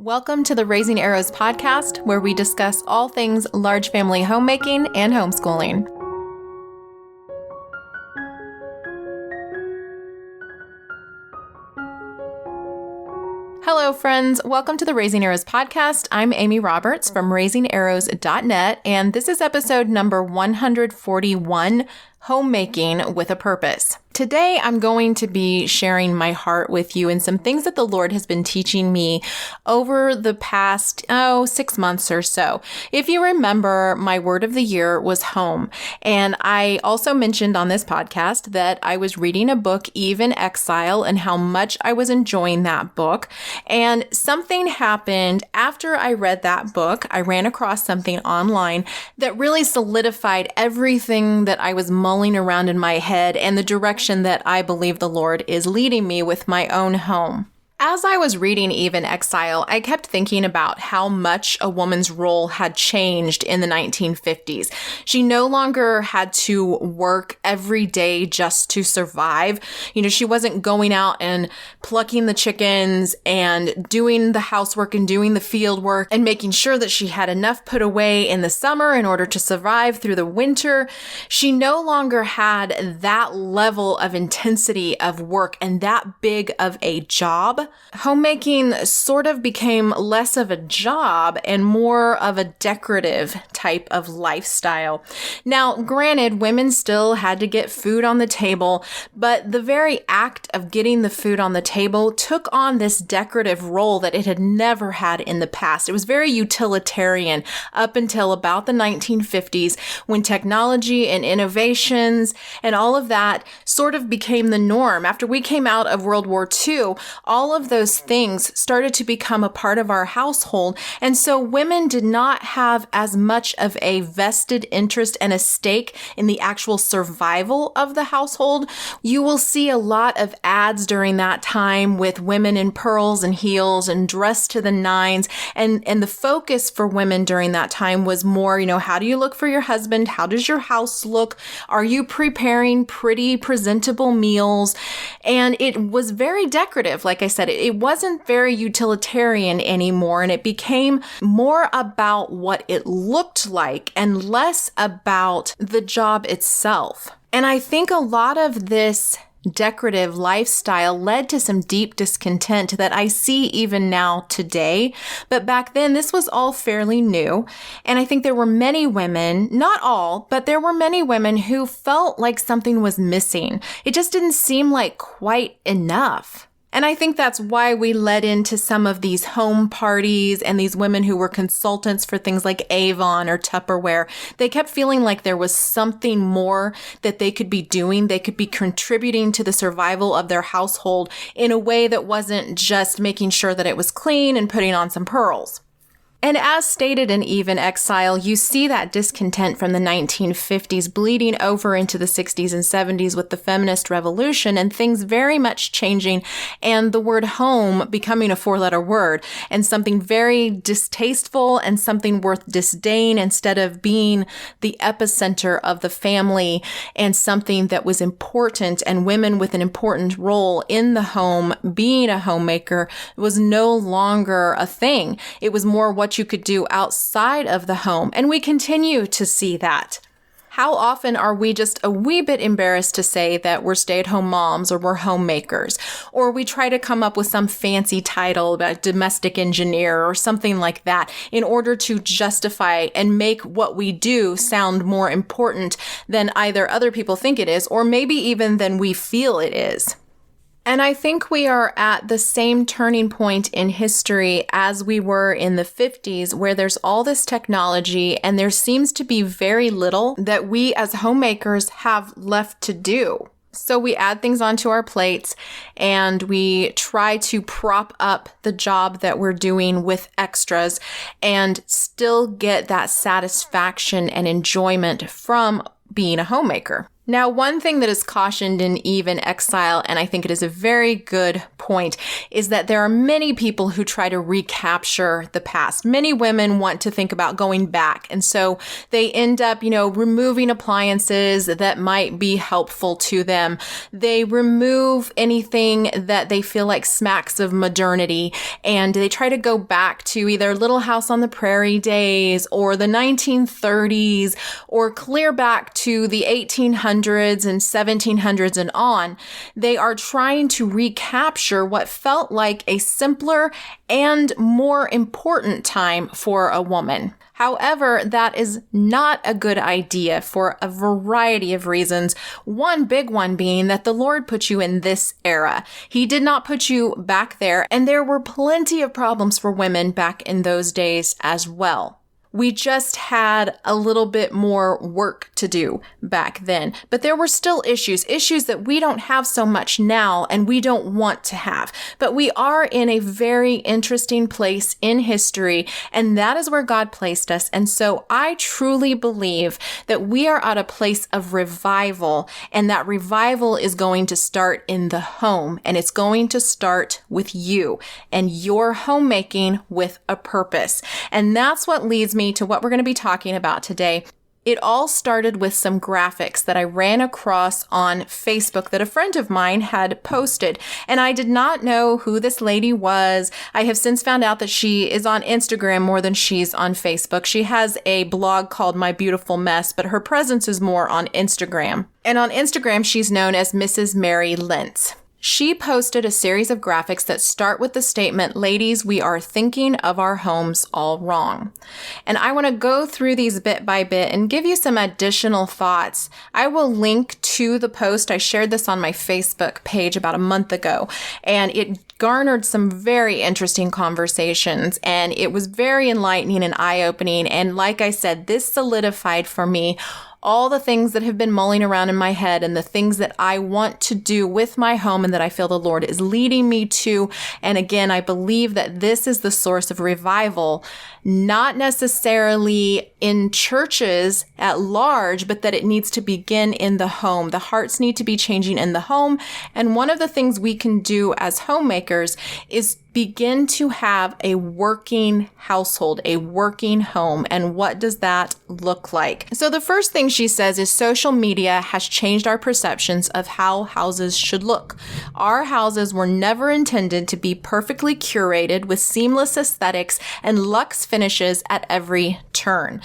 Welcome to the Raising Arrows podcast, where we discuss all things large family homemaking and homeschooling. Hello, friends. Welcome to the Raising Arrows podcast. I'm Amy Roberts from raisingarrows.net, and this is episode number 141, Homemaking with a Purpose. Today, I'm going to be sharing my heart with you and some things that the Lord has been teaching me over the past, 6 months or so. If you remember, my word of the year was home. And I also mentioned on this podcast that I was reading a book, Eve in Exile, and how much I was enjoying that book. And something happened after I read that book. I ran across something online that really solidified everything that I was mulling around in my head and the direction that I believe the Lord is leading me with my own home. As I was reading Eve in Exile, I kept thinking about how much a woman's role had changed in the 1950s. She no longer had to work every day just to survive. She wasn't going out and plucking the chickens and doing the housework and doing the field work and making sure that she had enough put away in the summer in order to survive through the winter. She no longer had that level of intensity of work and that big of a job. Homemaking sort of became less of a job and more of a decorative type of lifestyle. Now, granted, women still had to get food on the table, but the very act of getting the food on the table took on this decorative role that it had never had in the past. It was very utilitarian up until about the 1950s, when technology and innovations and all of that sort of became the norm. After we came out of World War II, all of those things started to become a part of our household. And so women did not have as much of a vested interest and a stake in the actual survival of the household. You will see a lot of ads during that time with women in pearls and heels and dressed to the nines. And the focus for women during that time was more, how do you look for your husband? How does your house look? Are you preparing pretty, presentable meals? And it was very decorative. Like I said, it wasn't very utilitarian anymore, and it became more about what it looked like and less about the job itself. And I think a lot of this decorative lifestyle led to some deep discontent that I see even now today. But back then, this was all fairly new. And I think there were many women, not all, but there were many women who felt like something was missing. It just didn't seem like quite enough. And I think that's why we led into some of these home parties and these women who were consultants for things like Avon or Tupperware. They kept feeling like there was something more that they could be doing. They could be contributing to the survival of their household in a way that wasn't just making sure that it was clean and putting on some pearls. And as stated in Eve in Exile, you see that discontent from the 1950s bleeding over into the 60s and 70s with the feminist revolution and things very much changing and the word home becoming a 4-letter word and something very distasteful and something worth disdain instead of being the epicenter of the family and something that was important, and women with an important role in the home being a homemaker was no longer a thing. It was more what you could do outside of the home. And we continue to see that. How often are we just a wee bit embarrassed to say that we're stay-at-home moms or we're homemakers? Or we try to come up with some fancy title about domestic engineer or something like that in order to justify and make what we do sound more important than either other people think it is or maybe even than we feel it is. And I think we are at the same turning point in history as we were in the 50s, where there's all this technology and there seems to be very little that we as homemakers have left to do. So we add things onto our plates and we try to prop up the job that we're doing with extras and still get that satisfaction and enjoyment from being a homemaker. Now, one thing that is cautioned in Eve in Exile, and I think it is a very good point, is that there are many people who try to recapture the past. Many women want to think about going back. And so they end up, removing appliances that might be helpful to them. They remove anything that they feel like smacks of modernity. And they try to go back to either Little House on the Prairie days or the 1930s, or clear back to the 1800s and 1700s and on. They are trying to recapture what felt like a simpler and more important time for a woman. However, that is not a good idea for a variety of reasons. One big one being that the Lord put you in this era. He did not put you back there, and there were plenty of problems for women back in those days as well. We just had a little bit more work to do back then, but there were still issues that we don't have so much now and we don't want to have. But we are in a very interesting place in history, and that is where God placed us. And so I truly believe that we are at a place of revival, and that revival is going to start in the home, and it's going to start with you and your homemaking with a purpose. And that's what leads me to what we're going to be talking about today. It all started with some graphics that I ran across on Facebook that a friend of mine had posted, and I did not know who this lady was. I have since found out that she is on Instagram more than she's on Facebook. She has a blog called My Beautiful Mess, but her presence is more on Instagram. And on Instagram, she's known as Mrs. Mary Lentz. She posted a series of graphics that start with the statement, "Ladies, we are thinking of our homes all wrong." And I want to go through these bit by bit and give you some additional thoughts. I will link to the post. I shared this on my Facebook page about a month ago, and it garnered some very interesting conversations, and it was very enlightening and eye-opening. And like I said, this solidified for me all the things that have been mulling around in my head and the things that I want to do with my home and that I feel the Lord is leading me to. And again, I believe that this is the source of revival, not necessarily in churches at large, but that it needs to begin in the home. The hearts need to be changing in the home. And one of the things we can do as homemakers is begin to have a working household, a working home. And what does that look like? So the first thing she says is social media has changed our perceptions of how houses should look. Our houses were never intended to be perfectly curated with seamless aesthetics and luxe finishes at every turn.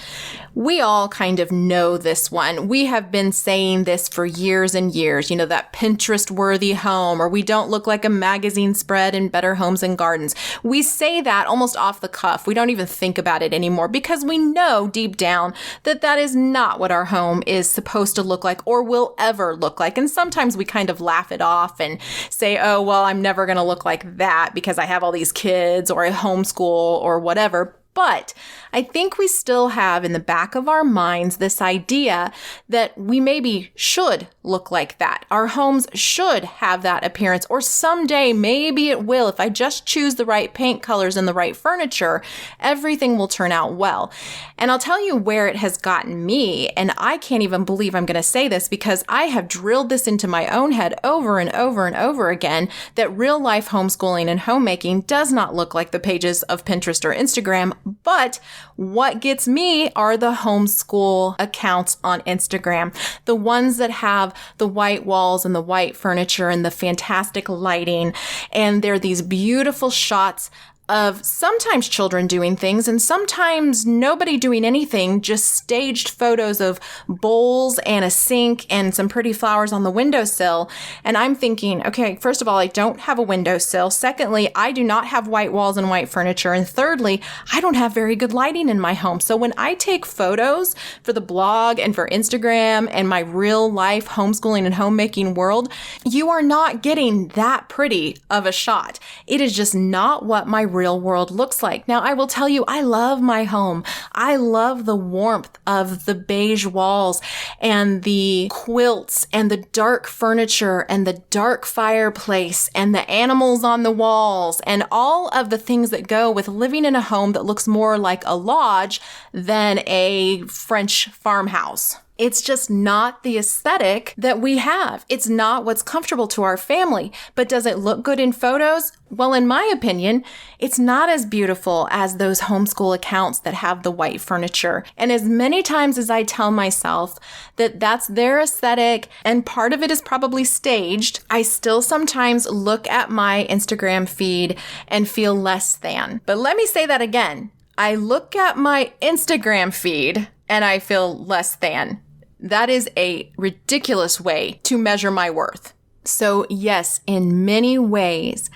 We all kind of know this one. We have been saying this for years and years, that Pinterest-worthy home, or we don't look like a magazine spread in Better Homes and Gardens. We say that almost off the cuff. We don't even think about it anymore because we know deep down that that is not what our home is supposed to look like or will ever look like. And sometimes we kind of laugh it off and say, oh, well, I'm never going to look like that because I have all these kids or I homeschool or whatever. But I think we still have in the back of our minds this idea that we maybe should look like that. Our homes should have that appearance, or someday maybe it will. If I just choose the right paint colors and the right furniture, everything will turn out well. And I'll tell you where it has gotten me, and I can't even believe I'm going to say this because I have drilled this into my own head over and over and over again, that real life homeschooling and homemaking does not look like the pages of Pinterest or Instagram. But what gets me are the homeschool accounts on Instagram, the ones that have the white walls and the white furniture and the fantastic lighting. And they're these beautiful shots of sometimes children doing things and sometimes nobody doing anything, just staged photos of bowls and a sink and some pretty flowers on the windowsill. And I'm thinking, okay, first of all, I don't have a windowsill. Secondly, I do not have white walls and white furniture. And thirdly, I don't have very good lighting in my home. So when I take photos for the blog and for Instagram and my real life homeschooling and homemaking world, you are not getting that pretty of a shot. It is just not what my real world looks like. Now, I will tell you, I love my home. I love the warmth of the beige walls and the quilts and the dark furniture and the dark fireplace and the animals on the walls and all of the things that go with living in a home that looks more like a lodge than a French farmhouse. It's just not the aesthetic that we have. It's not what's comfortable to our family. But does it look good in photos? Well, in my opinion, it's not as beautiful as those homeschool accounts that have the white furniture. And as many times as I tell myself that that's their aesthetic and part of it is probably staged, I still sometimes look at my Instagram feed and feel less than. But let me say that again. I look at my Instagram feed and I feel less than. That is a ridiculous way to measure my worth. So yes, in many ways,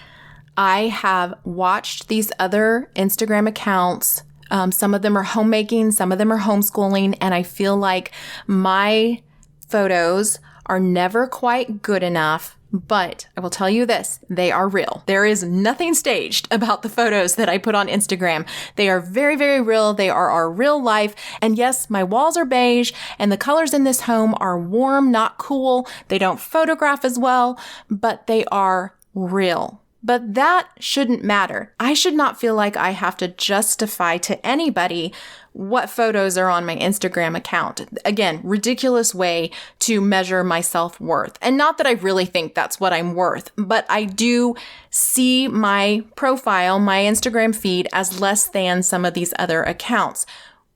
I have watched these other Instagram accounts. Some of them are homemaking, some of them are homeschooling, and I feel like my photos are never quite good enough. But I will tell you this, they are real. There is nothing staged about the photos that I put on Instagram. They are very, very real. They are our real life. And yes, my walls are beige and the colors in this home are warm, not cool. They don't photograph as well, but they are real. But that shouldn't matter. I should not feel like I have to justify to anybody what photos are on my Instagram account. Again, ridiculous way to measure my self-worth. And not that I really think that's what I'm worth, but I do see my profile, my Instagram feed as less than some of these other accounts,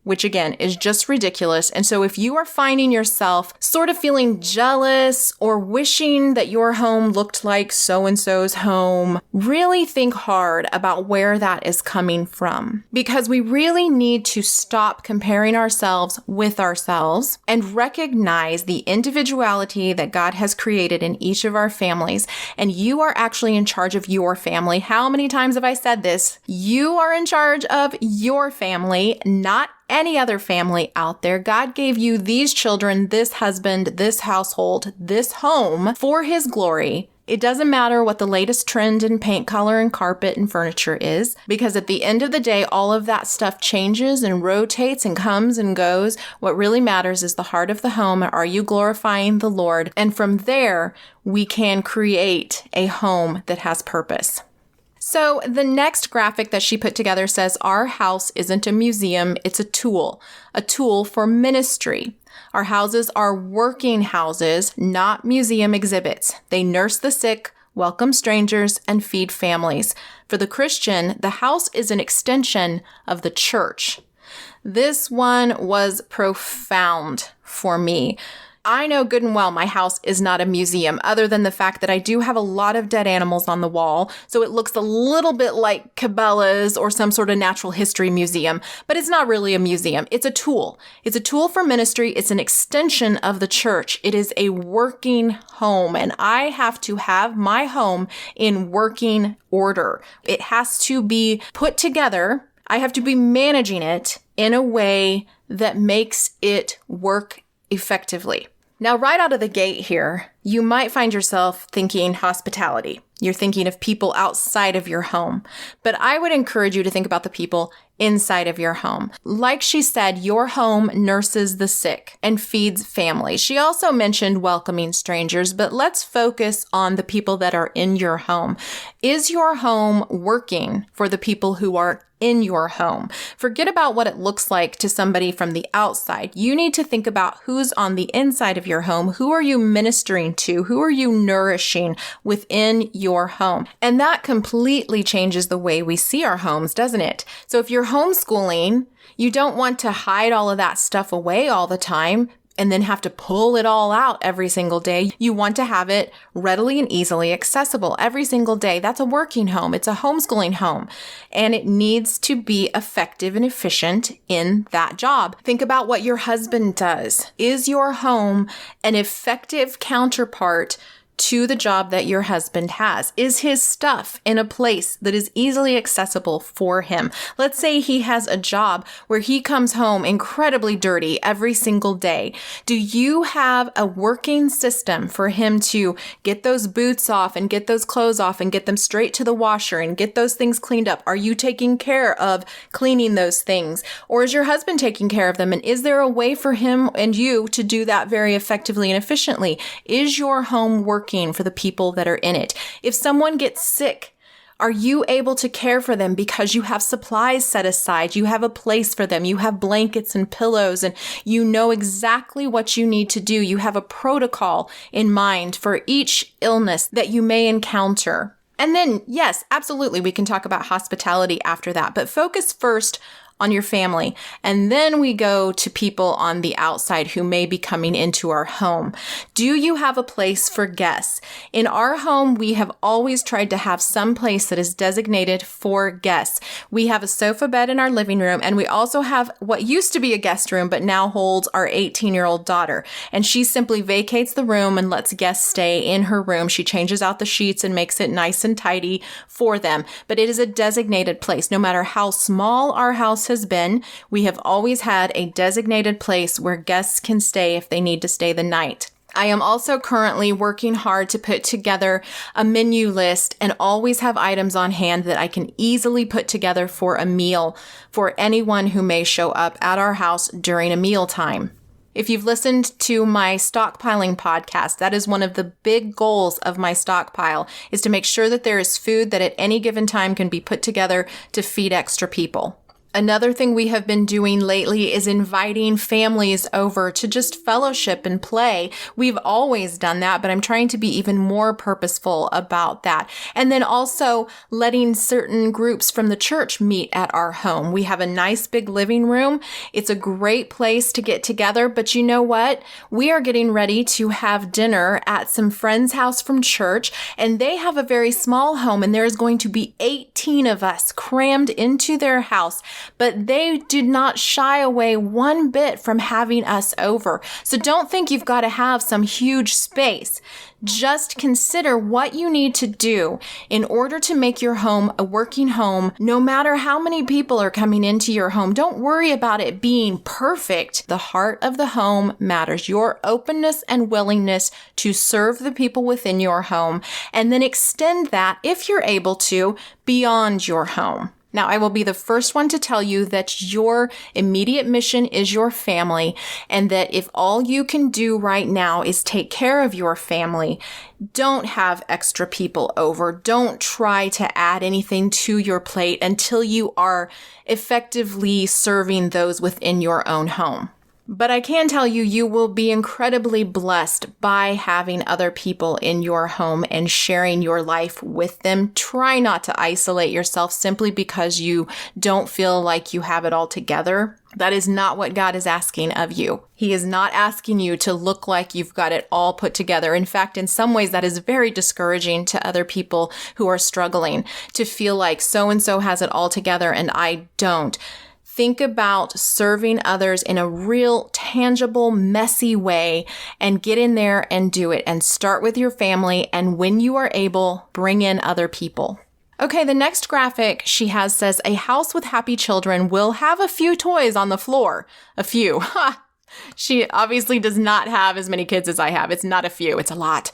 which again is just ridiculous. And so if you are finding yourself sort of feeling jealous or wishing that your home looked like so-and-so's home, really think hard about where that is coming from. Because we really need to stop comparing ourselves with ourselves and recognize the individuality that God has created in each of our families. And you are actually in charge of your family. How many times have I said this? You are in charge of your family, not any other family out there. God gave you these children, this husband, this household, this home for His glory. It doesn't matter what the latest trend in paint color and carpet and furniture is, because at the end of the day, all of that stuff changes and rotates and comes and goes. What really matters is the heart of the home. Are you glorifying the Lord? And from there, we can create a home that has purpose. So the next graphic that she put together says, our house isn't a museum, it's a tool for ministry. Our houses are working houses, not museum exhibits. They nurse the sick, welcome strangers, and feed families. For the Christian, the house is an extension of the church. This one was profound for me. I know good and well my house is not a museum, other than the fact that I do have a lot of dead animals on the wall, so it looks a little bit like Cabela's or some sort of natural history museum, but it's not really a museum. It's a tool. It's a tool for ministry. It's an extension of the church. It is a working home, and I have to have my home in working order. It has to be put together. I have to be managing it in a way that makes it work effectively. Now, right out of the gate here, you might find yourself thinking hospitality. You're thinking of people outside of your home. But I would encourage you to think about the people inside of your home. Like she said, your home nurses the sick and feeds families. She also mentioned welcoming strangers, but let's focus on the people that are in your home. Is your home working for the people who are in your home? Forget about what it looks like to somebody from the outside. You need to think about who's on the inside of your home. Who are you ministering to? Who are you nourishing within your home? And that completely changes the way we see our homes, doesn't it? So if you're homeschooling, you don't want to hide all of that stuff away all the time and then have to pull it all out every single day. You want to have it readily and easily accessible every single day. That's a working home. It's a homeschooling home, and it needs to be effective and efficient in that job. Think about what your husband does. Is your home an effective counterpart to the job that your husband has? Is his stuff in a place that is easily accessible for him? Let's say he has a job where he comes home incredibly dirty every single day. Do you have a working system for him to get those boots off and get those clothes off and get them straight to the washer and get those things cleaned up? Are you taking care of cleaning those things? Or is your husband taking care of them? And is there a way for him and you to do that very effectively and efficiently? Is your home working for the people that are in it? If someone gets sick, Are you able to care for them because you have supplies set aside? You have a place for them. You have blankets and pillows, and you know exactly what you need to do. You have a protocol in mind for each illness that you may encounter. And then, yes, absolutely, we can talk about hospitality after that, but focus first on your family. And then we go to people on the outside who may be coming into our home. Do you have a place for guests? In our home, we have always tried to have some place that is designated for guests. We have a sofa bed in our living room, and we also have what used to be a guest room, but now holds our 18-year-old daughter. And she simply vacates the room and lets guests stay in her room. She changes out the sheets and makes it nice and tidy for them. But it is a designated place. No matter how small our house has been, we have always had a designated place where guests can stay if they need to stay the night. I am also currently working hard to put together a menu list and always have items on hand that I can easily put together for a meal for anyone who may show up at our house during a meal time. If you've listened to my stockpiling podcast, that is one of the big goals of my stockpile, is to make sure that there is food that at any given time can be put together to feed extra people. Another thing we have been doing lately is inviting families over to just fellowship and play. We've always done that, but I'm trying to be even more purposeful about that. And then also letting certain groups from the church meet at our home. We have a nice big living room. It's a great place to get together, but you know what? We are getting ready to have dinner at some friend's house from church, and they have a very small home, and there is going to be 18 of us crammed into their house. But they did not shy away one bit from having us over. So don't think you've got to have some huge space. Just consider what you need to do in order to make your home a working home, no matter how many people are coming into your home. Don't worry about it being perfect. The heart of the home matters. Your openness and willingness to serve the people within your home, and then extend that, if you're able to, beyond your home. Now, I will be the first one to tell you that your immediate mission is your family, and that if all you can do right now is take care of your family, don't have extra people over. Don't try to add anything to your plate until you are effectively serving those within your own home. But I can tell you, you will be incredibly blessed by having other people in your home and sharing your life with them. Try not to isolate yourself simply because you don't feel like you have it all together. That is not what God is asking of you. He is not asking you to look like you've got it all put together. In fact, in some ways, that is very discouraging to other people who are struggling, to feel like so-and-so has it all together and I don't. Think about serving others in a real, tangible, messy way, and get in there and do it, and start with your family. And when you are able, bring in other people. Okay, the next graphic she has says, a house with happy children will have a few toys on the floor. A few. She obviously does not have as many kids as I have. It's not a few, it's a lot.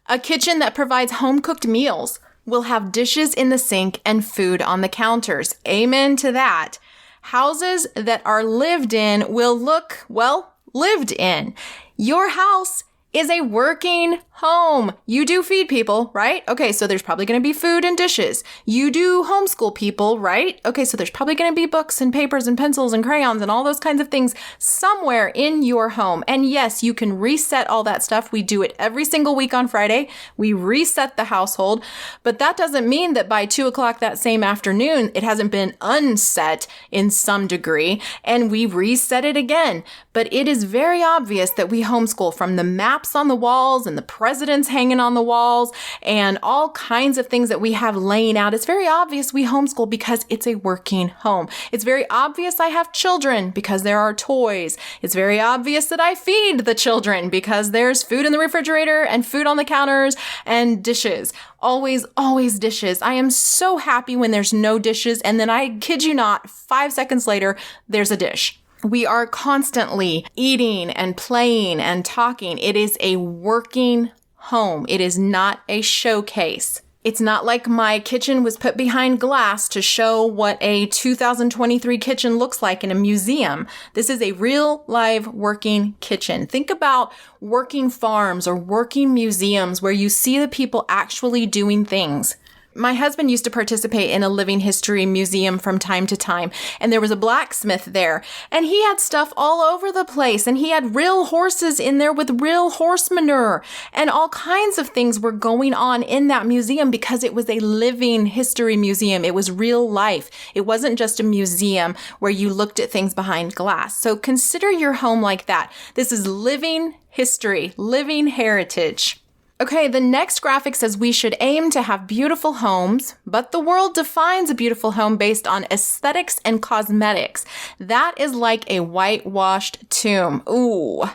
A kitchen that provides home-cooked meals will have dishes in the sink and food on the counters. Amen to that. Houses that are lived in will look, well, lived in. Your house is a working home. You do feed people, right? Okay, so there's probably going to be food and dishes. You do homeschool people, right? Okay, so there's probably going to be books and papers and pencils and crayons and all those kinds of things somewhere in your home. And yes, you can reset all that stuff. We do it every single week on Friday. We reset the household, but that doesn't mean that by 2:00 that same afternoon, it hasn't been unset in some degree, and we reset it again. But it is very obvious that we homeschool, from the maps on the walls and the presidents hanging on the walls and all kinds of things that we have laying out. It's very obvious we homeschool because it's a working home. It's very obvious I have children because there are toys. It's very obvious that I feed the children because there's food in the refrigerator and food on the counters and dishes. Always, always dishes. I am so happy when there's no dishes, and then I kid you not, 5 seconds later, there's a dish. We are constantly eating and playing and talking. It is a working home. It is not a showcase. It's not like my kitchen was put behind glass to show what a 2023 kitchen looks like in a museum. This is a real, live, working kitchen. Think about working farms or working museums where you see the people actually doing things. My husband used to participate in a living history museum from time to time, and there was a blacksmith there, and he had stuff all over the place, and he had real horses in there with real horse manure, and all kinds of things were going on in that museum because it was a living history museum. It was real life. It wasn't just a museum where you looked at things behind glass. So consider your home like that. This is living history, living heritage. Okay, the next graphic says we should aim to have beautiful homes, but the world defines a beautiful home based on aesthetics and cosmetics. That is like a whitewashed tomb. Ooh.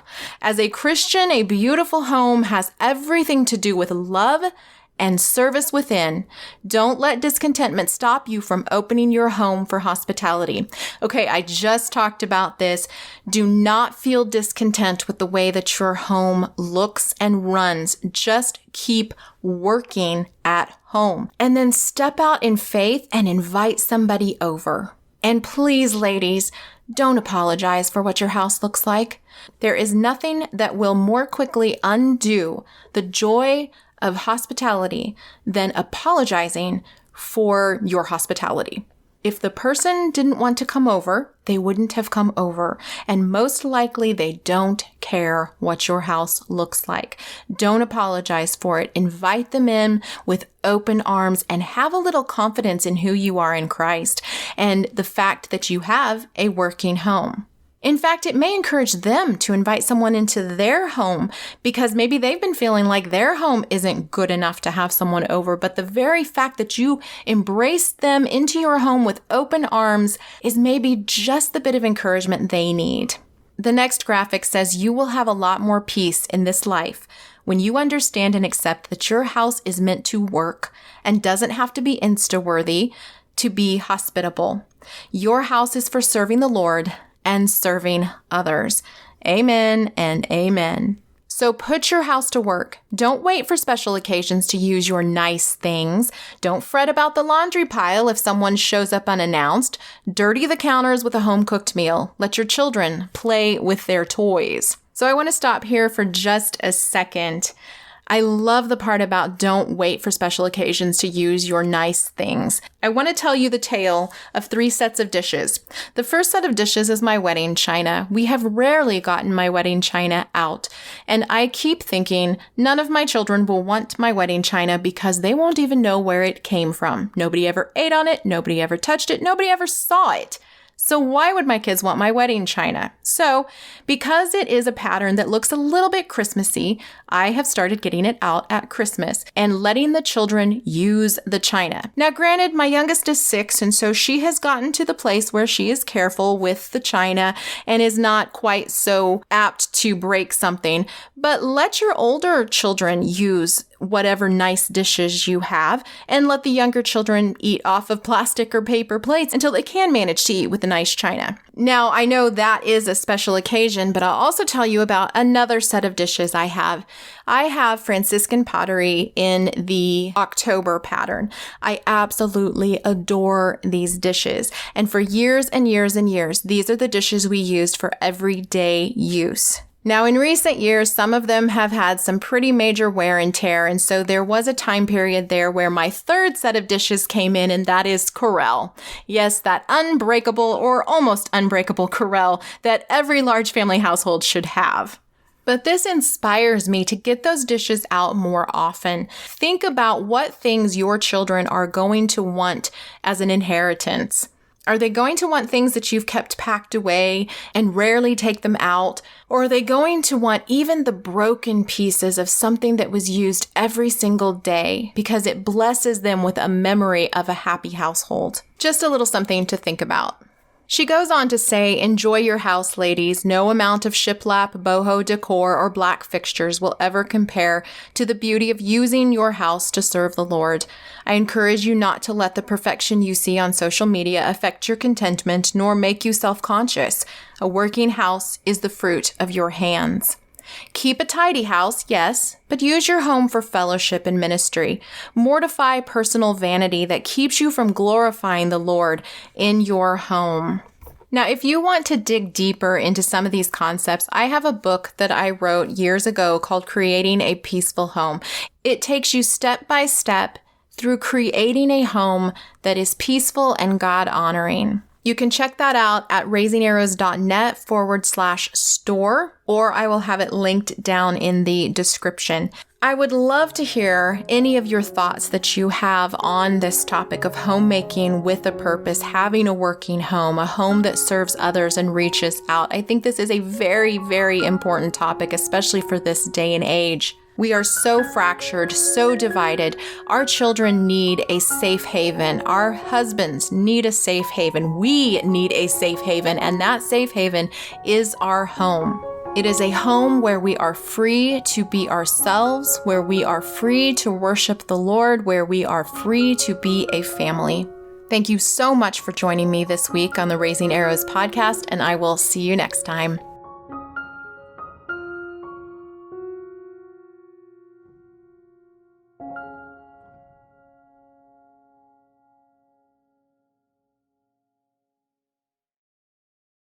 As a Christian, a beautiful home has everything to do with love and service within. Don't let discontentment stop you from opening your home for hospitality. Okay, I just talked about this. Do not feel discontent with the way that your home looks and runs. Just keep working at home. And then step out in faith and invite somebody over. And please, ladies, don't apologize for what your house looks like. There is nothing that will more quickly undo the joy of hospitality than apologizing for your hospitality. If the person didn't want to come over, they wouldn't have come over. And most likely they don't care what your house looks like. Don't apologize for it. Invite them in with open arms and have a little confidence in who you are in Christ and the fact that you have a working home. In fact, it may encourage them to invite someone into their home because maybe they've been feeling like their home isn't good enough to have someone over. But the very fact that you embraced them into your home with open arms is maybe just the bit of encouragement they need. The next graphic says you will have a lot more peace in this life when you understand and accept that your house is meant to work and doesn't have to be Insta-worthy to be hospitable. Your house is for serving the Lord and serving others. Amen and amen. So put your house to work. Don't wait for special occasions to use your nice things. Don't fret about the laundry pile if someone shows up unannounced. Dirty the counters with a home-cooked meal. Let your children play with their toys. So I want to stop here for just a second. I love the part about don't wait for special occasions to use your nice things. I want to tell you the tale of 3 sets of dishes. The first set of dishes is my wedding china. We have rarely gotten my wedding china out. And I keep thinking none of my children will want my wedding china because they won't even know where it came from. Nobody ever ate on it. Nobody ever touched it. Nobody ever saw it. So why would my kids want my wedding china? So because it is a pattern that looks a little bit Christmassy, I have started getting it out at Christmas and letting the children use the china. Now, granted, my youngest is 6, and so she has gotten to the place where she is careful with the china and is not quite so apt to break something. But let your older children use whatever nice dishes you have and let the younger children eat off of plastic or paper plates until they can manage to eat with the nice china. Now, I know that is a special occasion, but I'll also tell you about another set of dishes I have. I have Franciscan pottery in the October pattern. I absolutely adore these dishes. And for years and years and years, these are the dishes we used for everyday use. Now, in recent years, some of them have had some pretty major wear and tear, and so there was a time period there where my third set of dishes came in, and that is Corelle. Yes, that unbreakable or almost unbreakable Corelle that every large family household should have. But this inspires me to get those dishes out more often. Think about what things your children are going to want as an inheritance. Are they going to want things that you've kept packed away and rarely take them out? Or are they going to want even the broken pieces of something that was used every single day because it blesses them with a memory of a happy household? Just a little something to think about. She goes on to say, enjoy your house, ladies. No amount of shiplap, boho decor, or black fixtures will ever compare to the beauty of using your house to serve the Lord. I encourage you not to let the perfection you see on social media affect your contentment nor make you self-conscious. A working house is the fruit of your hands. Keep a tidy house, yes, but use your home for fellowship and ministry. Mortify personal vanity that keeps you from glorifying the Lord in your home. Now, if you want to dig deeper into some of these concepts, I have a book that I wrote years ago called Creating a Peaceful Home. It takes you step by step through creating a home that is peaceful and God-honoring. You can check that out at raisingarrows.net/store, or I will have it linked down in the description. I would love to hear any of your thoughts that you have on this topic of homemaking with a purpose, having a working home, a home that serves others and reaches out. I think this is a very, very important topic, especially for this day and age. We are so fractured, so divided. Our children need a safe haven. Our husbands need a safe haven. We need a safe haven, and that safe haven is our home. It is a home where we are free to be ourselves, where we are free to worship the Lord, where we are free to be a family. Thank you so much for joining me this week on the Raising Arrows podcast, and I will see you next time.